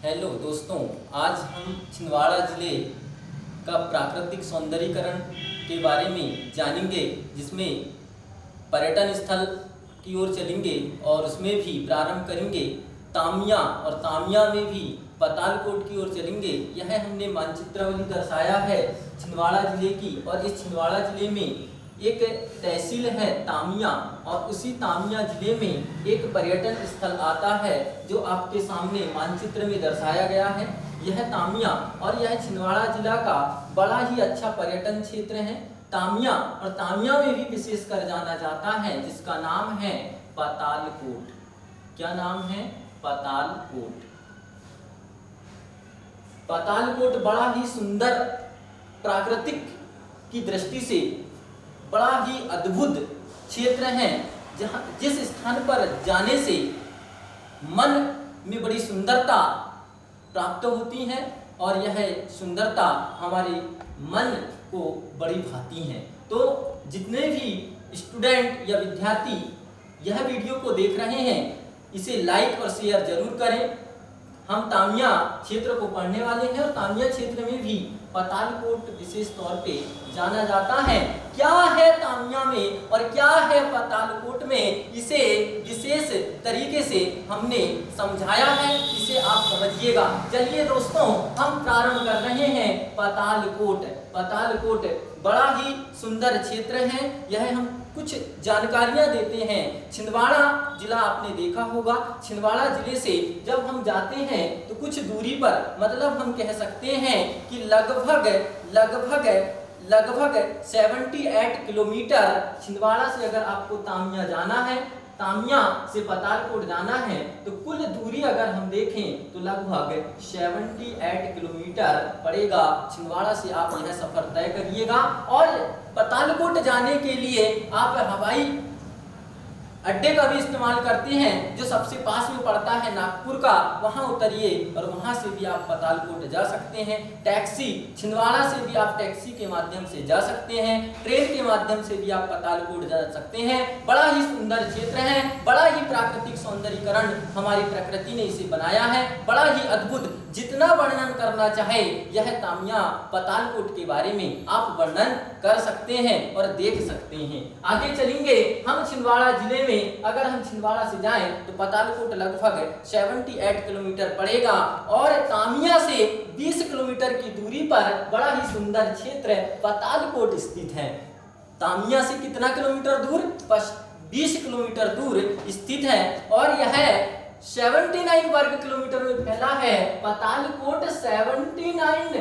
Hello दोस्तों, आज हम छिंदवाड़ा ज़िले का प्राकृतिक सौंदर्यीकरण के बारे में जानेंगे, जिसमें पर्यटन स्थल की ओर चलेंगे और उसमें भी प्रारंभ करेंगे तामिया और तामिया में भी पातालकोट की ओर चलेंगे। यह हमने मानचित्रावली दर्शाया है छिंदवाड़ा ज़िले की, और इस छिंदवाड़ा ज़िले में एक तहसील है तामिया, और उसी तामिया जिले में एक पर्यटन स्थल आता है जो आपके सामने मानचित्र में दर्शाया गया है। यह तामिया, और यह छिंदवाड़ा जिला का बड़ा ही अच्छा पर्यटन क्षेत्र है तामिया, और तामिया में भी विशेष कर जाना जाता है जिसका नाम है पातालकोट। क्या नाम है? पातालकोट। पातालकोट बड़ा ही सुंदर, प्राकृतिक की दृष्टि से बड़ा ही अद्भुत क्षेत्र है, जहां जिस स्थान पर जाने से मन में बड़ी सुंदरता प्राप्त होती है, और यह सुंदरता हमारे मन को बड़ी भाती है। तो जितने भी स्टूडेंट या विद्यार्थी यह वीडियो को देख रहे हैं, इसे लाइक और शेयर जरूर करें। हम तामिया क्षेत्र को पढ़ने वाले हैं, और तामिया क्षेत्र में भी पातालकोट विशेष तौर पे जाना जाता है। क्या है तामिया में और क्या है पातालकोट में, इसे विशेष तरीके से हमने समझाया है, इसे आप समझिएगा। चलिए दोस्तों, हम प्रारंभ कर रहे हैं पातालकोट। पातालकोट बड़ा ही सुंदर क्षेत्र है। यह हम कुछ जानकारियां देते हैं। छिंदवाड़ा जिला आपने देखा होगा, छिंदवाड़ा जिले से जब हम जाते हैं तो कुछ दूरी पर, मतलब हम कह सकते हैं कि लगभग 78 किलोमीटर छिंदवाड़ा से अगर आपको तामिया जाना है, तामिया से पातालकोट जाना है, तो कुल दूरी अगर हम देखें तो लगभग 78 किलोमीटर पड़ेगा। छिंदवाड़ा से आप यह सफर तय करिएगा, और पातालकोट जाने के लिए आप हवाई अड्डे का भी इस्तेमाल करते हैं, जो सबसे पास में पड़ता है नागपुर का, वहां उतरिए और वहां से भी आप पातालकोट जा सकते हैं। टैक्सी, छिंदवाड़ा से भी आप टैक्सी के माध्यम से जा सकते हैं, ट्रेन के माध्यम से भी आप पातालकोट जा सकते हैं। बड़ा ही सुंदर क्षेत्र है, बड़ा ही प्राकृतिक सौंदर्यीकरण हमारी प्रकृति ने इसे बनाया है, बड़ा ही अद्भुत। जितना वर्णन करना चाहे यह तामिया पातालकोट के बारे में आप वर्णन कर सकते हैं और देख सकते हैं। आगे चलेंगे हम छिंदवाड़ा जिले में। अगर हम छिंदवाड़ा से जाएं तो पातालकोट लगभग 78 किलोमीटर पड़ेगा, और तामिया से 20 किलोमीटर की दूरी पर बड़ा ही सुंदर क्षेत्र पातालकोट स्थित है। तामिया से कितना किलोमीटर दूर? 20 किलोमीटर दूर स्थित है, और यह 79 वर्ग किलोमीटर में फैला है। पातालकोट 79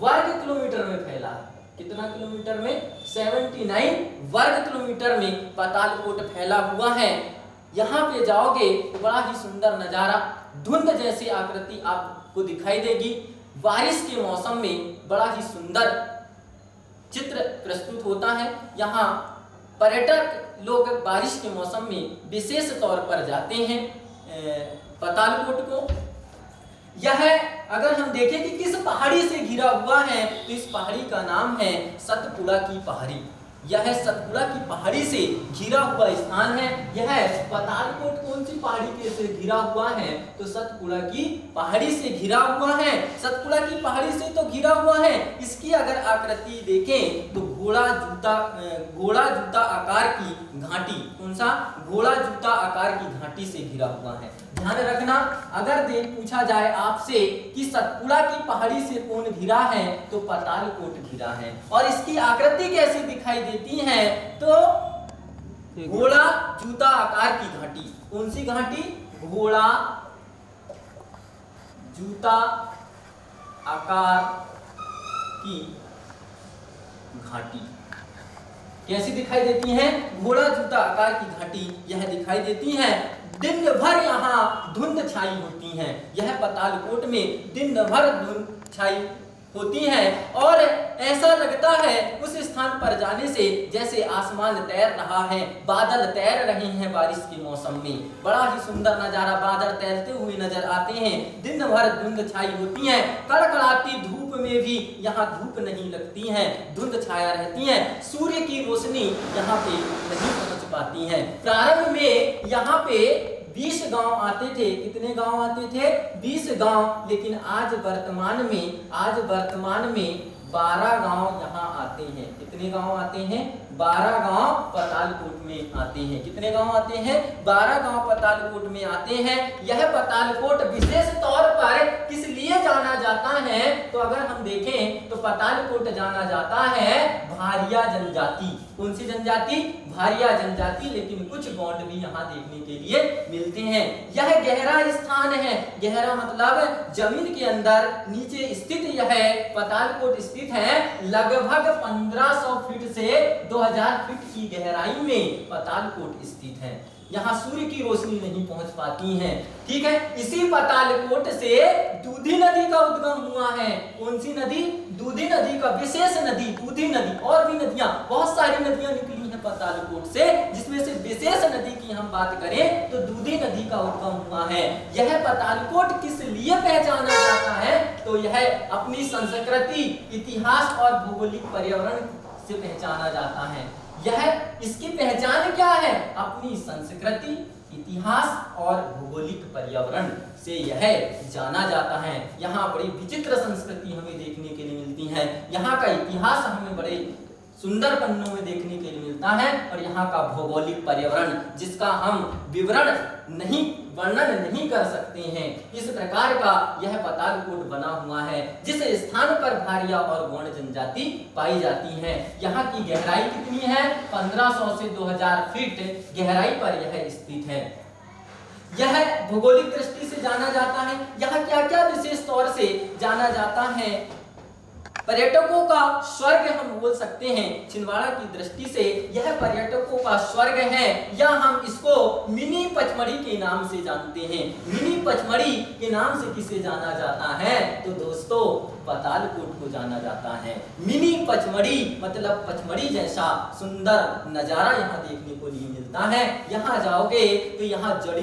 वर्ग किलोमीटर में फैला है। कितना किलोमीटर में? 79 वर्ग किलोमीटर में पातालकोट फैला हुआ है। यहाँ पे जाओगे तो बड़ा ही सुंदर नजारा, धुंध जैसी आकृति आपको दिखाई देगी। बारिश के मौसम में बड़ा ही सुंदर चित्र प्रस्तुत होता है। यहाँ पर्यटक लोग बारिश के मौसम में विशेष तौर पर जाते हैं पातालकोट को। यह अगर हम देखें कि किस पहाड़ी से घिरा हुआ है, तो इस पहाड़ी का नाम है सतपुड़ा की पहाड़ी। यह सतपुड़ा की पहाड़ी से घिरा हुआ स्थान है। यह पातालकोट कौन सी पहाड़ी से घिरा हुआ है? तो सतपुड़ा की पहाड़ी से घिरा हुआ है। सतपुड़ा की पहाड़ी से तो घिरा हुआ है। इसकी अगर आकृति देखें तो घोड़ा जूता आकार की घाटी, कौन सा? घोड़ा जूता आकार की घाटी से घिरा हुआ है। ध्यान रखना, अगर पूछा जाए आपसे कि सतपुड़ा की पहाड़ी से कौन घिरा है, तो पातालकोट घिरा है। और इसकी आकृति कैसी दिखाई देती है? तो घोड़ा जूता आकार की घाटी। कौन सी घाटी? घोड़ा जूता आकार की घाटी। कैसी दिखाई देती है? घोड़ा जूता आकार की घाटी यह दिखाई देती है। दिन भर यहाँ धुंध छाई होती है। यह पातालकोट में दिन भर धुंध छाई होती है, और ऐसा लगता है उस स्थान पर जाने से जैसे आसमान तैर रहा है, बादल तैर रहे हैं बारिश के मौसम में। बड़ा ही सुंदर नजारा, बादल तैरते हुए नजर आते हैं। दिन भर धुंध छाई होती है। कड़कड़ाती धूप में भी यहाँ धूप नहीं लगती है, धुंध छाया रहती है। सूर्य की रोशनी यहाँ पे नहीं पहुंच पाती है। प्रारंभ में यहाँ पे 20 गांव आते थे। कितने गांव आते थे? 20 गांव। लेकिन आज वर्तमान में 12 गांव यहाँ आते हैं। कितने गांव आते हैं? 12 गांव पतालकोट में आते हैं। कितने गांव आते हैं? 12 गांव पतालकोट में आते हैं। यह पतालकोट विशेष तौर पर किस लिए जाना जाता है? तो अगर हम देखें तो पतालकोट जाना जाता है भारिया जनजाति। कौन सी जनजाति? भारिया जनजाति। लेकिन कुछ गौंड भी यहाँ देखने के लिए मिलते हैं। यह गहरा स्थान है। गहरा मतलब जमीन के अंदर नीचे स्थित यह पतालकोट स्थित है। लगभग 1500 फीट से 2000 फीट की गहराई में पतालकोट स्थित है। यहाँ सूर्य की रोशनी नहीं पहुंच पाती है। ठीक है, इसी पतालकोट से दूधी नदी का उद्गम हुआ है। कौन सी नदी? दूधी नदी का विशेष नदी दूधी नदी। और भी नदियां, बहुत सारी नदियां निकली हैं पतालकोट से, जिसमें से विशेष नदी की हम बात करें तो दूधी नदी का उद्गम हुआ है। यह पतालकोट किस लिए पहचाना जाता है? तो यह अपनी संस्कृति, इतिहास और भौगोलिक पर्यावरण से पहचाना जाता है। यह इसकी पहचान क्या है? अपनी संस्कृति, इतिहास और भौगोलिक पर्यावरण से यह जाना जाता है। यहाँ बड़ी विचित्र संस्कृति हमें देखने के लिए मिलती है। यहाँ का इतिहास हमें बड़े सुंदर पन्नों में देखने के लिए मिलता है। और यहाँ का भौगोलिक पर्यावरण जिसका हम वर्णन नहीं कर सकते हैं, इस प्रकार का यह पतालकोट बना हुआ है, जिस स्थान पर भारिया और गौंड जनजाति पाई जाती है। यहाँ की गहराई कितनी है? 1500 से 2000 फीट गहराई पर यह स्थित है। यह भौगोलिक दृष्टि से जाना जाता है। यहाँ क्या क्या विशेष तौर से जाना जाता है? पर्यटकों का स्वर्ग हम बोल सकते हैं। छिंदवाड़ा की दृष्टि से यह पर्यटकों का स्वर्ग है, या हम इसको मिनी पचमढ़ी के नाम से जानते हैं। मिनी पचमढ़ी के नाम से किसे जाना जाता है? तो दोस्तों पतालकोट को जाना जाता है। मिनी पचमढ़ी मतलब पचमढ़ी जैसा सुंदर नजारा यहाँ देखने को नहीं मिलता है। यहाँ जाओगे तो यहाँ जड़ी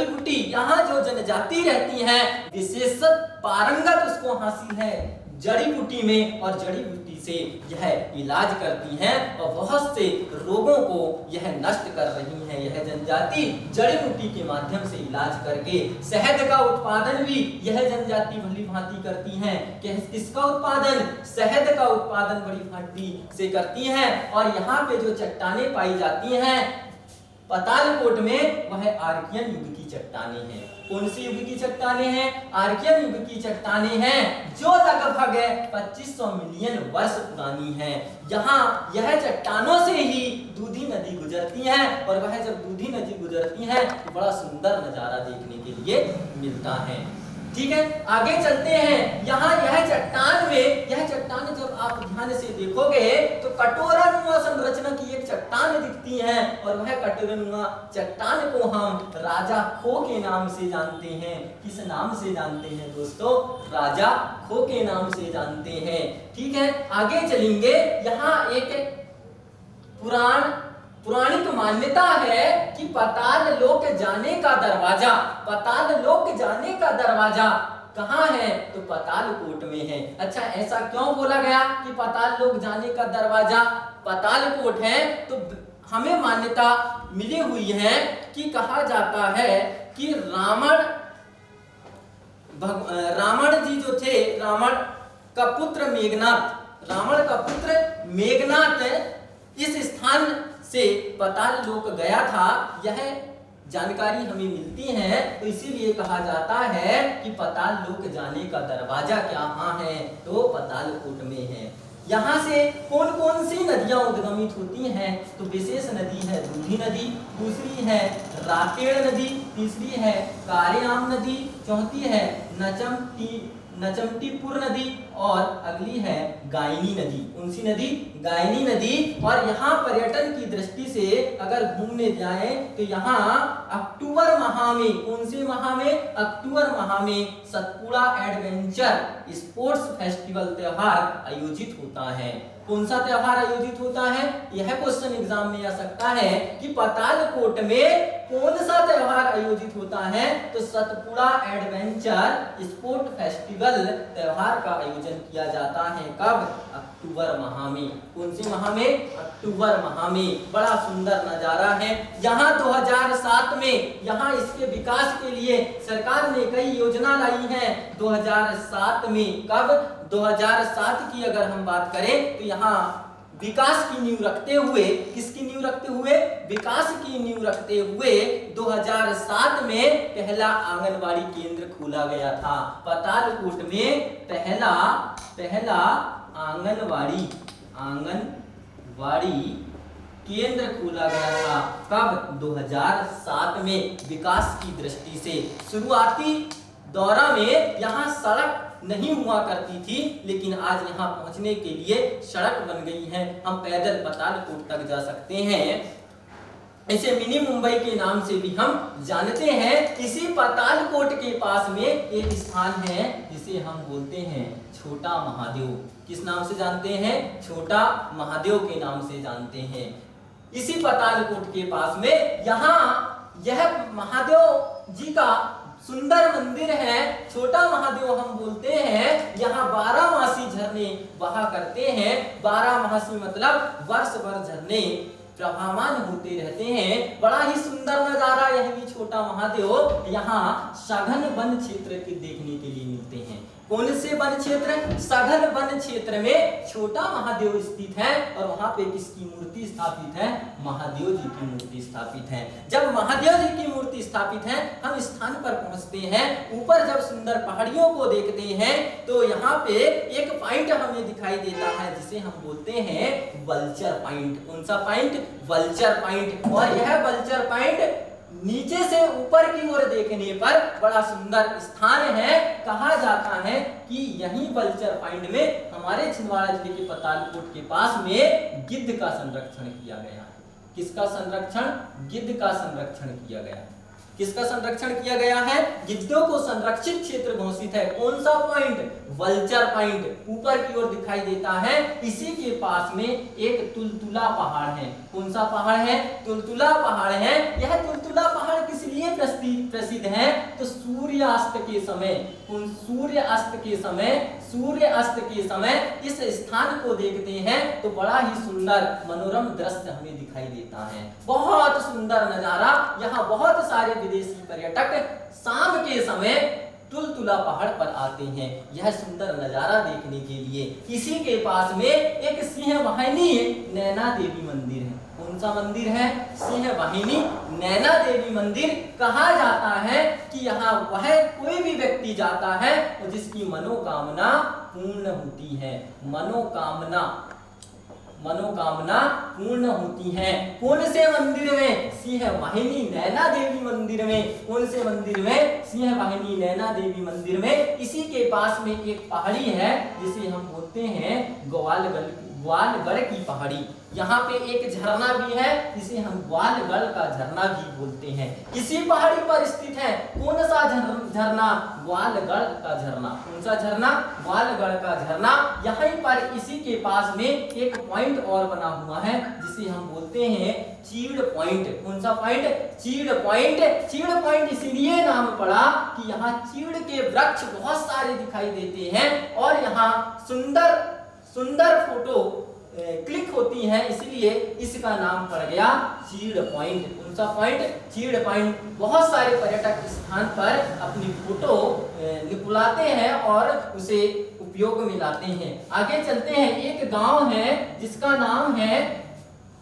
बूटी यहाँ जो जनजाति रहती है विशेष पारंगत उसको हासिल है जड़ी बूटी में, और जड़ी बूटी से यह इलाज करती हैं और बहुत से रोगों को यह नष्ट कर रही है। यह जनजाति जड़ी बूटी के माध्यम से इलाज करके शहद का उत्पादन भी यह जनजाति भली भांति करती हैं। किसका उत्पादन? शहद का उत्पादन बड़ी भांति से करती हैं। और यहाँ पे जो चट्टानें पाई जाती हैं पतालकोट में, वह आर्कियन युग की चट्टानें हैं। कौन सी युग की चट्टानें हैं? आर्कियन युग की चट्टानें हैं, जो लगभग 2500 मिलियन वर्ष पुरानी हैं। यहाँ यह चट्टानों से ही दूधी नदी गुजरती है, और वह जब दूधी नदी गुजरती है तो बड़ा सुंदर नजारा देखने के लिए मिलता है। ठीक है, आगे चलते हैं। यहाँ यह चट्टान जब आप ध्यान से देखोगे तो कटोरानुमा संरचना की एक चट्टान दिखती है, और वह कटोरानुमा चट्टान को हम राजा खो के नाम से जानते हैं। किस नाम से जानते हैं दोस्तों? राजा खो के नाम से जानते हैं। ठीक है, आगे चलेंगे। यहाँ एक पुराणिक मान्यता है कि पाताल लोक जाने का दरवाजा कहाँ है? तो पतालकोट में है। अच्छा, ऐसा क्यों बोला गया कि पाताल लोक जाने का दरवाजा पतालकोट है? तो हमें मान्यता मिली हुई है कि कहा जाता है कि रावण जी जो थे, रावण का पुत्र मेघनाथ इस स्थान से पाताल लोक गया था। यह जानकारी हमें मिलती है, तो इसीलिए कहा जाता है कि पाताल लोक जाने का दरवाजा कहाँ है? तो पतालकोट में है। यहाँ से कौन कौन सी नदियां उद्गमित होती हैं? तो विशेष नदी है दूधी नदी, दूसरी है रातेड़ नदी, तीसरी है कारेआम नदी, चौथी है नचमटीपुर नदी, और अगली है गायनी नदी। कौन सी नदी? गायनी नदी। और यहाँ पर्यटन की दृष्टि से अगर घूमने जाएं तो यहाँ अक्टूबर माह में, कौन से माह में? अक्टूबर माह में सतपुड़ा एडवेंचर स्पोर्ट्स फेस्टिवल त्योहार आयोजित होता है। कौन सा त्योहार आयोजित होता है? यह क्वेश्चन एग्जाम में आ सकता है कि पतालकोट में कौन सा त्योहार आयोजित होता है? तो सतपुड़ा एडवेंचर स्पोर्ट फेस्टिवल त्योहार का आयोजन आयोजन किया जाता है। कब? अक्टूबर माह में। कौन से माह में? अक्टूबर माह में। बड़ा सुंदर नजारा है। यहाँ 2007 में यहाँ इसके विकास के लिए सरकार ने कई योजना लाई है 2007 में। कब? 2007 की अगर हम बात करें तो यहाँ विकास की नींव रखते हुए, किसकी नींव रखते हुए? विकास की नींव रखते हुए 2007 में पहला आंगनवाड़ी केंद्र खोला गया था। पतालकोट में पहला आंगनवाड़ी केंद्र खोला गया था। कब? 2007 में। विकास की दृष्टि से शुरुआती दौरा में यहाँ सड़क नहीं हुआ करती थी, लेकिन आज यहाँ पहुंचने के लिए सड़क बन गई है। हम पैदल पतालकोट तक जा सकते हैं। इसे मिनी मुंबई के नाम से भी हम जानते हैं। इसी पतालकोट के पास में एक स्थान है जिसे हम बोलते हैं छोटा महादेव। किस नाम से जानते हैं? छोटा महादेव के नाम से जानते हैं। इसी पतालकोट के पास में यहाँ यह महादेव जी का सुंदर मंदिर है। छोटा महादेव हम बोलते हैं। यहाँ 12 मासी झरने बहा करते हैं। 12 मासी मतलब वर्ष भर झरने प्रभावान होते रहते हैं। बड़ा ही सुंदर नजारा यह भी छोटा महादेव यहाँ सघन वन क्षेत्र के देखने के लिए मिलते हैं। कौन से वन क्षेत्र? सघन वन क्षेत्र में छोटा महादेव स्थित है और वहां पे किसकी मूर्ति स्थापित है? महादेव जी की मूर्ति स्थापित है। जब महादेव जी की मूर्ति स्थापित है, हम स्थान पर पहुंचते हैं। ऊपर जब सुंदर पहाड़ियों को देखते हैं तो यहाँ पे एक पॉइंट हमें दिखाई देता है जिसे हम बोलते हैं वल्चर पॉइंट। कौन सा पॉइंट? Vulture point. और यह वल्चर पॉइंट नीचे से ऊपर की ओर देखने पर बड़ा सुंदर स्थान है। कहा जाता है कि यही वल्चर पॉइंट में हमारे छिंदवाड़ा जिले के पतालकोट के पास में गिद्ध का संरक्षण किया गया। किसका संरक्षण? गिद्ध का संरक्षण किया गया। किसका संरक्षण किया गया है? गिद्धों को संरक्षित क्षेत्र घोषित है। कौन सा पॉइंट? वल्चर पॉइंट ऊपर की ओर दिखाई देता है। इसी के पास में एक तुलतुला पहाड़ है। कौन सा पहाड़ है? तुलतुला पहाड़ है। यह तुलतुला पहाड़ किस लिए प्रसिद्ध है? तो सूर्यास्त के समय इस स्थान को देखते हैं तो बड़ा ही सुंदर मनोरम दृश्य हमें दिखाई देता है। बहुत सुंदर नजारा। यहाँ बहुत सारे विदेशी पर्यटक शाम के समय तुलतुला पहाड़ पर आते हैं यह सुंदर नजारा देखने के लिए। इसी के पास में एक सिंह वाहिनी नैना देवी मंदिर है। कौन सा मंदिर है? सिंह वाहिनी नैना देवी मंदिर। कहा जाता है कि यहाँ वह कोई भी व्यक्ति जाता है तो जिसकी मनोकामना पूर्ण होती है। मनोकामना पूर्ण होती है। कौन से मंदिर में? सिंह वाहिनी नैना देवी मंदिर में। कौन से मंदिर में? सिंह वाहिनी नैना देवी मंदिर में। इसी के पास में एक पहाड़ी है जिसे हम बोलते हैं ग्वालगढ़ की पहाड़ी। यहाँ पे एक झरना भी है जिसे हम ग्वालगढ़ का झरना भी बोलते हैं। इसी पहाड़ी पर स्थित है। कौन सा झरना? ग्वालगढ़ का झरना। कौन सा झरना? ग्वालगढ़ का झरना। यहीं पर इसी के पास में एक पॉइंट और बना हुआ है जिसे हम बोलते हैं चीड़ पॉइंट। कौन सा पॉइंट? चीड़ पॉइंट। चीड़ पॉइंट इसलिए नाम पड़ा कि यहाँ चीड़ के वृक्ष बहुत सारे दिखाई देते हैं और यहाँ सुंदर फोटो क्लिक होती हैं, इसलिए इसका नाम पड़ गया चीड़ पॉइंट। कौन सा पॉइंट? चीड़ पॉइंट। बहुत सारे पर्यटक स्थान पर अपनी फोटो निकलाते हैं और उसे उपयोग में लाते हैं। आगे चलते हैं। एक गांव है जिसका नाम है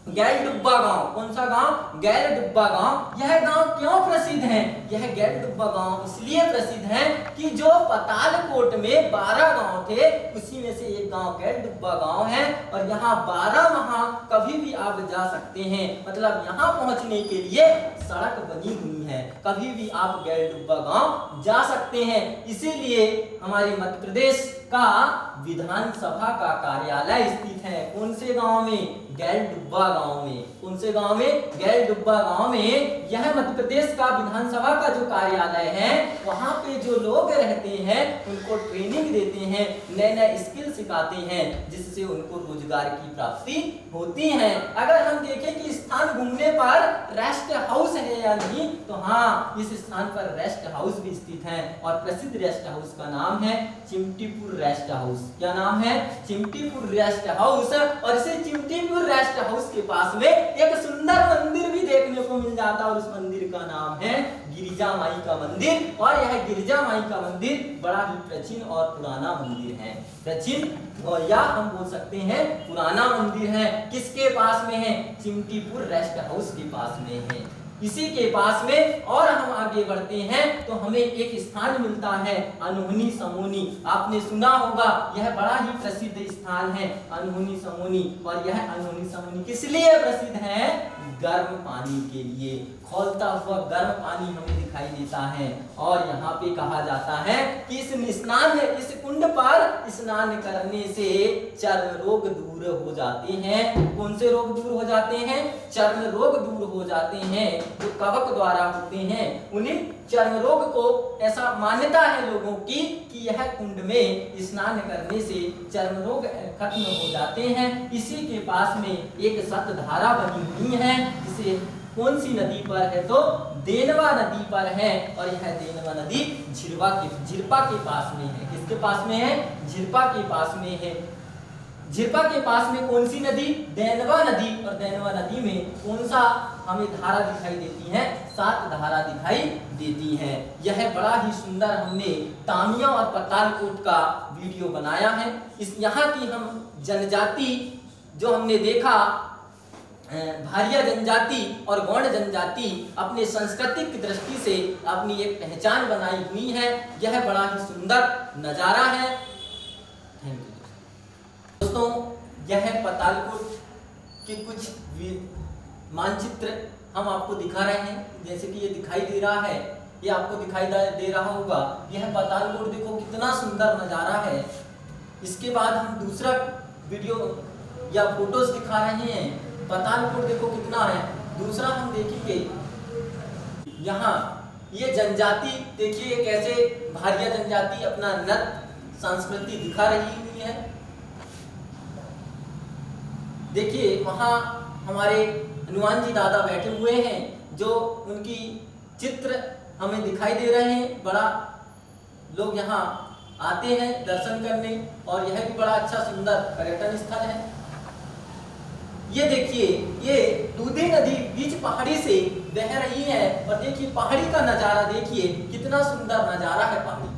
गैलडुब्बा गांव। कौन सा गांव? गैलडुब्बा गांव। यह गांव क्यों प्रसिद्ध है? यह गैलडुब्बा गांव इसलिए प्रसिद्ध है कि जो पतालकोट में 12 गांव थे उसी में से एक गांव गैलडुब्बा गांव है और यहाँ 12 माह कभी भी आप जा सकते हैं। मतलब यहाँ पहुंचने के लिए सड़क बनी हुई है। कभी भी आप गैलडुब्बा गांव जा सकते हैं। इसीलिए हमारे मध्य प्रदेश का विधानसभा का कार्यालय स्थित है। कौन से गांव में? गैलडुब्बा गांव में। कौन से गांव में? गैलडुब्बा गांव में। यह मध्य प्रदेश का विधानसभा का जो कार्यालय है, वहां पे जो लोग रहते हैं उनको ट्रेनिंग देते हैं, नए नए स्किल सिखाते हैं, जिससे उनको रोजगार की प्राप्ति होती है। अगर हम देखें कि स्थान घूमने पर रेस्ट हाउस है या नहीं, तो हाँ, इस स्थान पर रेस्ट हाउस भी स्थित है और प्रसिद्ध रेस्ट हाउस का नाम है चिमटीपुर रेस्ट हाउस। क्या नाम है? Chimtipur rest house. और इसे चिमटीपुर रेस्ट हाउस के पास में एक सुंदर मंदिर भी देखने को मिल जाता है और उस मंदिर का नाम है गिरिजा माई का मंदिर। और यह गिरिजा माई का मंदिर बड़ा ही प्राचीन और पुराना मंदिर है। प्राचीन और या हम बोल सकते हैं पुराना मंदिर है। किसके पास में है? चिमटीपुर रेस्ट हाउस के पास में है। इसी के पास में और हम आगे बढ़ते हैं तो हमें एक स्थान मिलता है अनहोनी समोनी। आपने सुना होगा, यह बड़ा ही प्रसिद्ध स्थान है अनहोनी समोनी। और यह अनहोनी समोनी किस लिए प्रसिद्ध है? गर्म पानी के लिए। खौलता हुआ गर्म पानी हमें दिखाई देता है। और यहाँ पे कहा जाता है कि इस कुंड पर स्नान करने से चर्म रोग दूर हो जाते हैं। कौन से रोग दूर हो जाते हैं? चर्म रोग दूर हो जाते हैं, जो कवक द्वारा होते हैं। उन्हीं चर्म रोग को ऐसा मान्यता है लोगों की कि यह कुंड में स्नान करने से चर्म रोग खत्म हो जाते हैं। इसी के पास में एक सतधारा बनी हुई है, जिसे कौन सी नदी पर है? तो देनवा नदी पर है। और यह देनवा नदी झिरपा के पास में है। किसके पास में है? झिरपा के पास में है। झिरपा के पास में कौन सी नदी? देनवा नदी। और देनवा नदी में कौन सा हमें धारा दिखाई देती है? 7 धारा दिखाई देती हैं। यह बड़ा ही सुंदर हमने तामिया और पतालकोट का वीडियो बनाया है। इस यहाँ की हम जनजाति जो हमने देखा, भारिया जनजाति और गौड़ जनजाति अपने सांस्कृतिक दृष्टि से अपनी एक पहचान बनाई हुई है। यह बड़ा ही सुंदर नजारा है। थैंक यू दोस्तों, यह पतालकोट के कुछ मानचित्र हम आपको दिखा रहे हैं। जैसे कि ये दिखाई दे रहा है, ये आपको दिखाई दे रहा होगा। यह पतालकोट देखो कितना सुंदर नजारा है। इसके बाद हम दूसरा वीडियो या फोटोज दिखा रहे हैं। पतालकोट देखो कितना है। दूसरा हम देखेंगे यहाँ ये जनजाति देखिए कैसे भारिया जनजाति अपना नृत्य संस्कृति दिखा रही हुई है। देखिए वहाँ हमारे हनुमान जी दादा बैठे हुए हैं, जो उनकी चित्र हमें दिखाई दे रहे हैं। बड़ा लोग यहाँ आते हैं दर्शन करने और यह भी बड़ा अच्छा सुंदर पर्यटन स्थल है। ये देखिए, ये दूधी नदी बीच पहाड़ी से बह रही है और देखिए पहाड़ी का नजारा, देखिए कितना सुंदर नजारा है पहाड़ी।